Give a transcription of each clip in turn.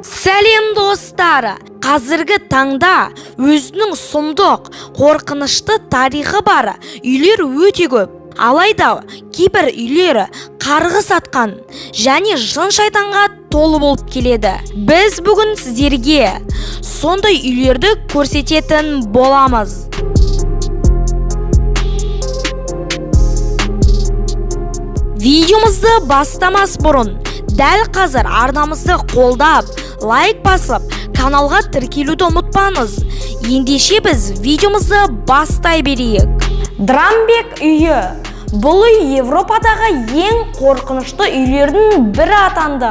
Сәлем достар! Қазіргі таңда өзінің сұмдық, қорқынышты тарихы бар үйлер өте көп. Алайда кейбір үйлер қарғыс атқан және жын-шайтанға толы болып келеді. Біз бүгін сіздерге сондай үйлерді көрсететін боламыз. Видеомызды бастамас бұрын дәл қазір арнамызды қолдап, лайк басып, каналға тіркелуді ұмытпаңыз. Ендеше біз видеомызды бастай берейік. Драмбек үйі. Бұл үй Европадағы ең қорқынышты үйлердің бірі атанды.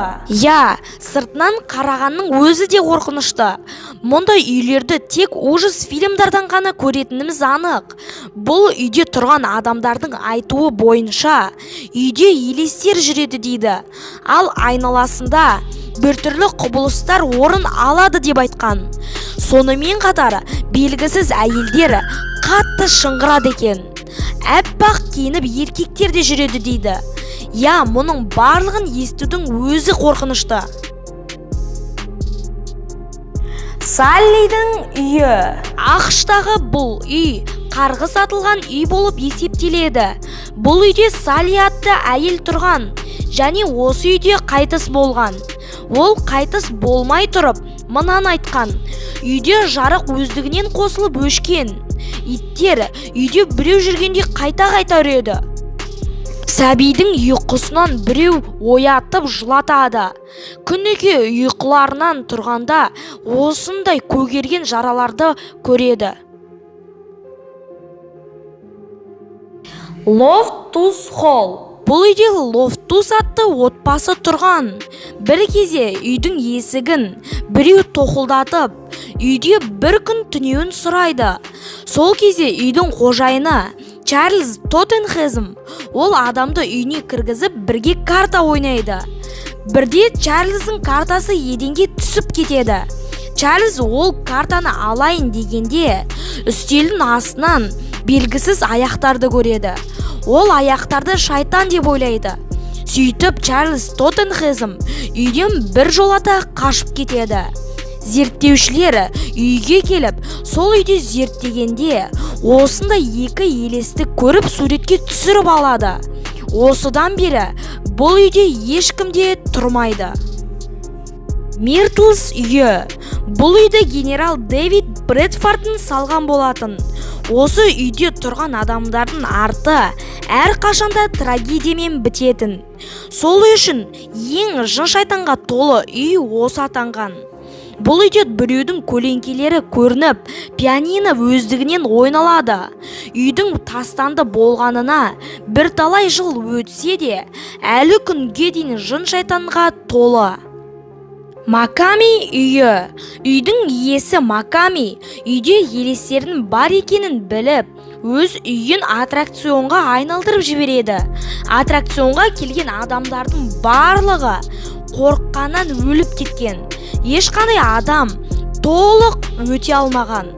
Сыртынан қарағанның өзі де қорқынышты. Мұндай үйлерді тек ужас фильмдардан ғана көретініміз анық. Бұл үйде тұрған адамдардың айтуы бойынша, үйде елестер жүреді дейді. Ал айналасында біртүрлі құбылыстар орын алады деп айтқан. Сонымен қатар белгісіз әйелдер қатты шыңғырады екен. Әппақ киініп еркектер де жүреді дейді. Мұның барлығын естудің өзі қорқынышты. Саллидің үйі. ақш-тағы бұл үй қарғыс атылған үй болып есептеледі. Бұл үйде Салли атты әйел тұрған және осы үйде қайтыс болған. Ол қайтыс болмай тұрып мынаны айтқан: үйде жарық өздігінен қосылып өшкен. Иттер үйде біреу жүргенде қайта-қайта үреді. Сәбидің ұйқысынан біреу оятып жылатады. Күніге ұйқыларынан тұрғанда осындай көгерген жараларды көреді. Лофтус Холл. Бұл үйде Лофтус атты отбасы тұрған. Бір кезде үйдің есігін біреу тоқылдатып, үйде бір күн түнеуін сұрайды. Сол кезде үйдің қожайыны Чарльз Тоттенхэм ол адамды үйіне кіргізіп бірге карта ойнайды. Бірде Чарльздің картасы еденге түсіп кетеді. Чарльз ол картаны алайын дегенде үстелдің астынан белгісіз аяқтарды көреді. Ол аяқтарды шайтан деп ойлайды. Сөйтіп Чарльз Тоттенхэм үйден бір жолата қашып кетеді. Зерттеушілер үйге келіп, сол үйде зерттегенде осындай екі елесті көріп суретке түсіріп алады. Осыдан бері бұл үйде ешкімде тұрмайды. Миртлс үйі. Бұл үйді генерал Дэвид Брэдфордтың салған болатын. Осы үйде тұрған адамдардың арты әр қашанда трагедиямен бітетін. Сол үшін ең жын-шайтанға толы үй осы атанған. Бұл үйде біреудің көлеңкелері көрініп, пианино өздігінен ойналады. Үйдің тастанды болғанына бірталай жыл өтсе де, әлі күнге дейін жын-шайтанға толы. Маками үйі. Үйдің иесі Маками үйде елестердің бар екенін біліп, өз үйін аттракционға айналдырып жібереді. Аттракционға келген адамдардың барлығы қорыққаннан өліп кеткен. Ешқандай адам толық өте алмаған.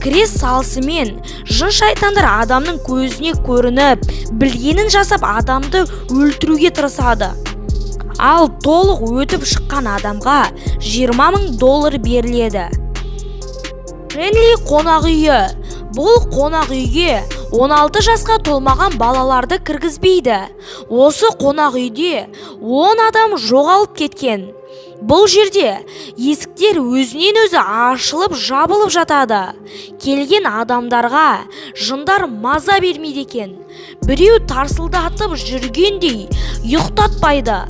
Кіре салысымен жын-шайтандар адамның көзіне көрініп, білгенін жасап адамды өлтіруге тырысады. Ал толық өтіп шыққан адамға $20,000 беріледі. Френли қонақ үйі. Бұл қонақ үйге 16 жасқа толмаған балаларды кіргізбейді. Осы қонақ үйде 10 адам жоғалып кеткен. Бұл жерде есіктер өзінен өзі ашылып жабылып жатады. Келген адамдарға жындар маза бермейді екен. Біреу тарсылдатып жүргендей ұйықтатпайды.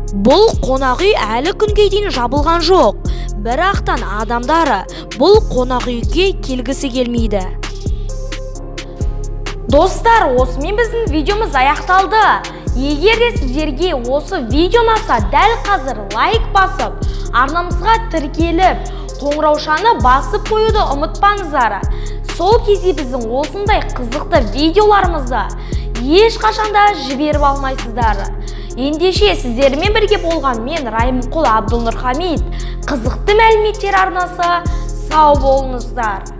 Бұл қонақ үй әлі күнге дейін жабылған жоқ. Бірақтан адамдары бұл қонақ үйге келгісі келмейді. Достар, осымен біздің видеомыз аяқталды. Егер де сіздерге осы видео ұнаса, дәл қазір лайк басып, арнамызға тіркеліп, қоңыраушаны басып қоюды ұмытпаңыздар. Сол кезде біздің осындай қызықты видеоларымызды ешқашанда жіберіп алмайсыздар. Ендеше сіздермен бірге болған мен Райымқұл Абдулнұр Хамит. Қызықты мәліметтер арнасы. Сау болыңыздар.